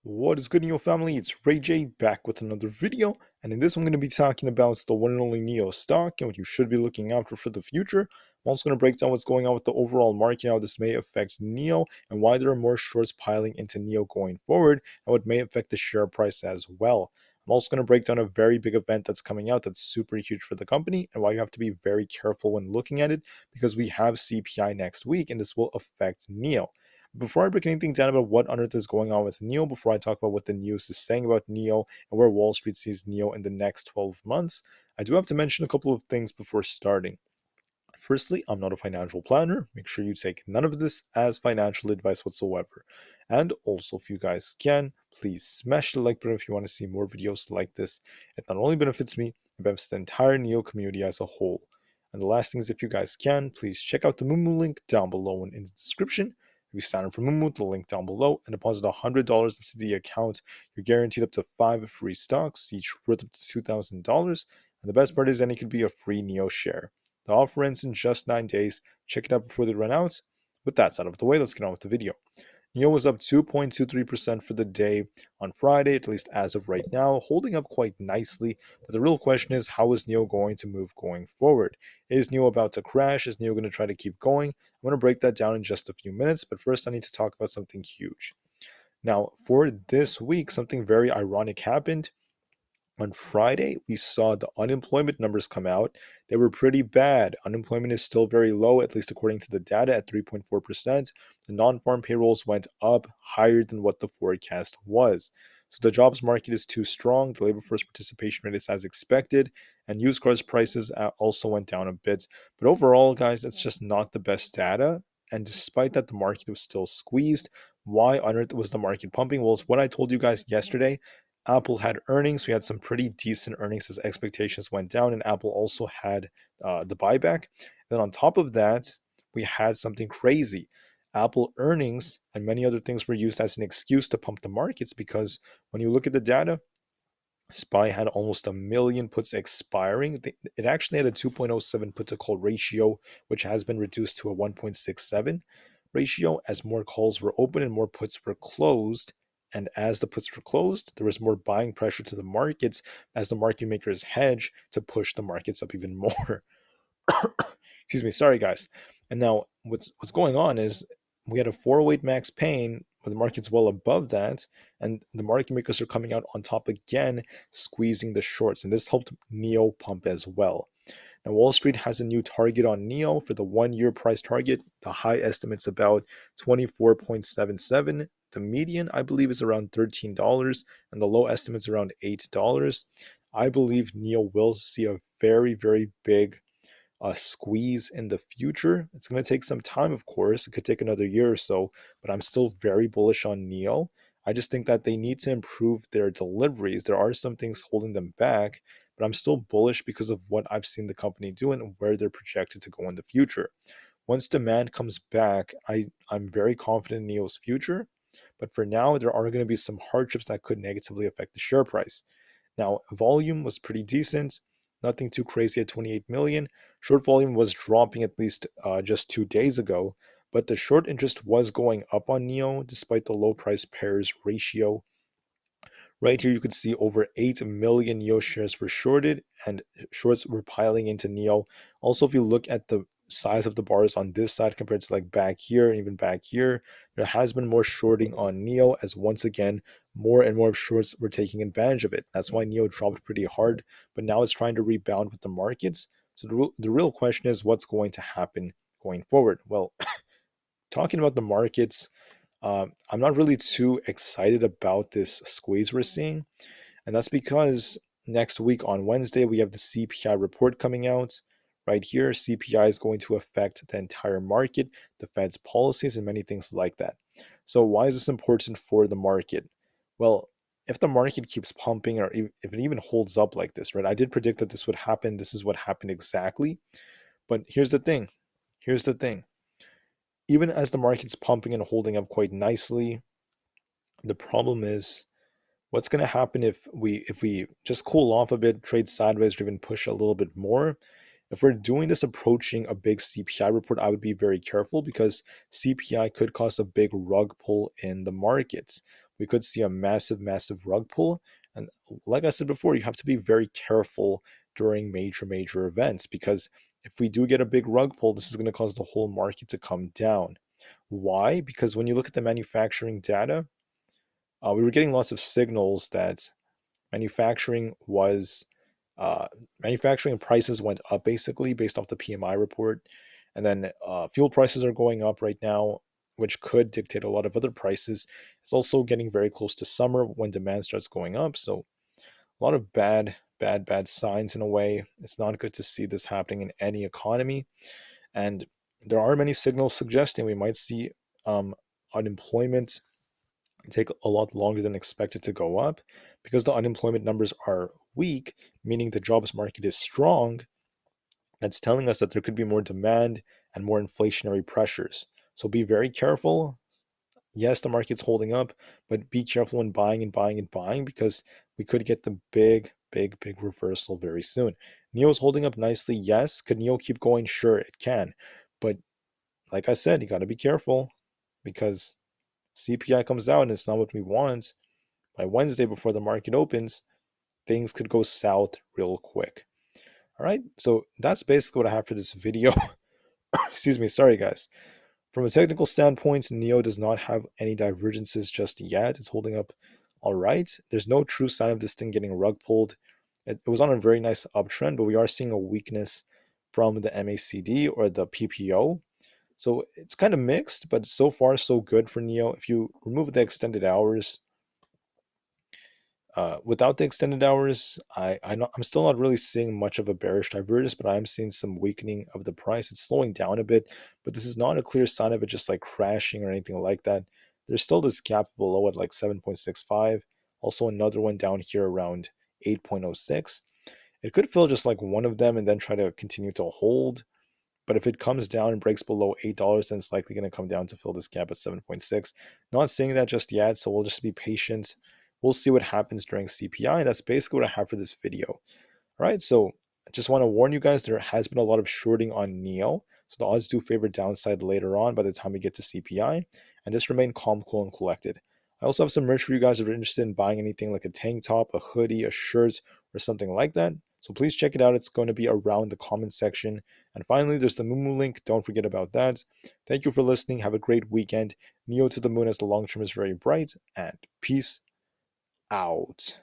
What is good, NIO family? It's Rey-Jay back with another video, and in this I'm going to be talking about the one and only NIO stock and what you should be looking out for the future. I'm also going to break down what's going on with the overall market, how this may affect NIO, and why there are more shorts piling into NIO going forward, and what may affect the share price as well. I'm also going to break down a very big event that's coming out that's super huge for the company, and why you have to be very careful when looking at it, because we have CPI next week, and this will affect NIO. Before I break anything down about what on earth is going on with NIO, before I talk about what the news is saying about NIO and where Wall Street sees NIO in the next 12 months, I do have to mention a couple of things before starting. Firstly, I'm not a financial planner. Make sure you take none of this as financial advice whatsoever. And also, if you guys can, please smash the like button if you want to see more videos like this. It not only benefits me, it benefits the entire NIO community as a whole. And the last thing is, if you guys can, please check out the Moomoo link down below and in the description. If you sign up for Moomoo, the link down below, and deposit $100 into the account, you're guaranteed up to 5 free stocks, each worth up to $2,000. And the best part is, any could be a free NIO share. The offer ends in just 9 days. Check it out before they run out. With that out of the way, let's get on with the video. NIO was up 2.23% for the day on Friday, at least as of right now, holding up quite nicely. But the real question is, how is NIO going to move going forward? Is NIO about to crash? Is NIO going to try to keep going? I'm going to break that down in just a few minutes, but first I need to talk about something huge. Now, for this week, something very ironic happened. On Friday, we saw the unemployment numbers come out. They were pretty bad. Unemployment is still very low, at least according to the data, at 3.4%. The non-farm payrolls went up higher than what the forecast was. So the jobs market is too strong. The labor force participation rate is as expected, and used cars prices also went down a bit. But overall, guys, that's just not the best data. And despite that, the market was still squeezed. Why on earth was the market pumping? Well, it's what I told you guys yesterday. Apple had earnings. We had some pretty decent earnings as expectations went down, and Apple also had the buyback. Then on top of that, we had something crazy. Apple earnings and many other things were used as an excuse to pump the markets, because when you look at the data, SPY had almost 1 million puts expiring. It actually had a 2.07 put to call ratio, which has been reduced to a 1.67 ratio as more calls were open and more puts were closed. And as the puts were closed, there was more buying pressure to the markets as the market makers hedge to push the markets up even more. Excuse me, sorry guys. And now what's going on is we had a 408 max pain, but the market's well above that, and the market makers are coming out on top again, squeezing the shorts, and this helped NIO pump as well. Now, Wall Street has a new target on NIO for the 1 year price target. The high estimate's about 24.77. The median, I believe, is around $13, and the low estimate's around $8. I believe NIO will see a very, very big squeeze in the future. It's going to take some time, of course. It could take another year or so, but I'm still very bullish on NIO. I just think that they need to improve their deliveries. There are some things holding them back, but I'm still bullish because of what I've seen the company do and where they're projected to go in the future. Once demand comes back, I'm very confident in NIO's future, but for now, there are going to be some hardships that could negatively affect the share price. Now, volume was pretty decent, nothing too crazy at 28 million. Short volume was dropping at least just 2 days ago, but the short interest was going up on NIO despite the low price pairs ratio. Right here, you can see over 8 million NIO shares were shorted, and shorts were piling into NIO. Also, if you look at the size of the bars on this side compared to like back here and even back here, there has been more shorting on NIO, as once again, more and more shorts were taking advantage of it. That's why NIO dropped pretty hard, but now it's trying to rebound with the markets. So the real question is, what's going to happen going forward? Well, talking about the markets, I'm not really too excited about this squeeze we're seeing. And that's because next week on Wednesday, we have the CPI report coming out. Right here, CPI is going to affect the entire market, the Fed's policies, and many things like that. So why is this important for the market? Well, if the market keeps pumping, or if it even holds up like this, right? I did predict that this would happen. This is what happened exactly. But here's the thing. Here's the thing. Even as the market's pumping and holding up quite nicely, the problem is, what's going to happen if we just cool off a bit, trade sideways, or even push a little bit more? If we're doing this approaching a big CPI report, I would be very careful, because CPI could cause a big rug pull in the markets. we could see a massive rug pull. And like I said before, you have to be very careful during major events, because if we do get a big rug pull, this is going to cause the whole market to come down. Why? Because when you look at the manufacturing data, we were getting lots of signals that manufacturing was manufacturing prices went up basically based off the PMI report, and then fuel prices are going up right now, which could dictate a lot of other prices. It's also getting very close to summer when demand starts going up, so a lot of bad signs in a way. It's not good to see this happening in any economy, and there are many signals suggesting we might see unemployment take a lot longer than expected to go up, because the unemployment numbers are weak, meaning the jobs market is strong. That's telling us that there could be more demand and more inflationary pressures. So be very careful. Yes, the market's holding up, but be careful when buying and buying and buying, because we could get the big reversal very soon. NIO's holding up nicely. Yes. Could NIO keep going? Sure, it can. But like I said, you got to be careful, because CPI comes out and it's not what we want. By Wednesday, before the market opens, things could go south real quick. All right, so that's basically what I have for this video. Excuse me, sorry guys. From a technical standpoint, NIO does not have any divergences just yet. It's holding up all right. There's no true sign of this thing getting rug pulled. It was on a very nice uptrend, but we are seeing a weakness from the MACD or the PPO. So it's kind of mixed, but so far so good for NIO. If you remove the extended hours, without the extended hours, I'm still not really seeing much of a bearish divergence, but I'm seeing some weakening of the price. It's slowing down a bit, but this is not a clear sign of it just like crashing or anything like that. There's still this gap below at like 7.65. Also another one down here around 8.06. It could fill just like one of them and then try to continue to hold. But if it comes down and breaks below $8, then it's likely going to come down to fill this gap at 7.6. Not saying that just yet, so we'll just be patient. We'll see what happens during CPI. And that's basically what I have for this video. All right, so I just want to warn you guys, there has been a lot of shorting on NIO. So the odds do favor downside later on by the time we get to CPI. And just remain calm, cool, and collected. I also have some merch for you guys if you're interested in buying anything like a tank top, a hoodie, a shirt, or something like that. So please check it out. It's going to be around the comment section. And finally, there's the Moomoo link. Don't forget about that. Thank you for listening. Have a great weekend. NIO to the moon as the long term is very bright. And peace out.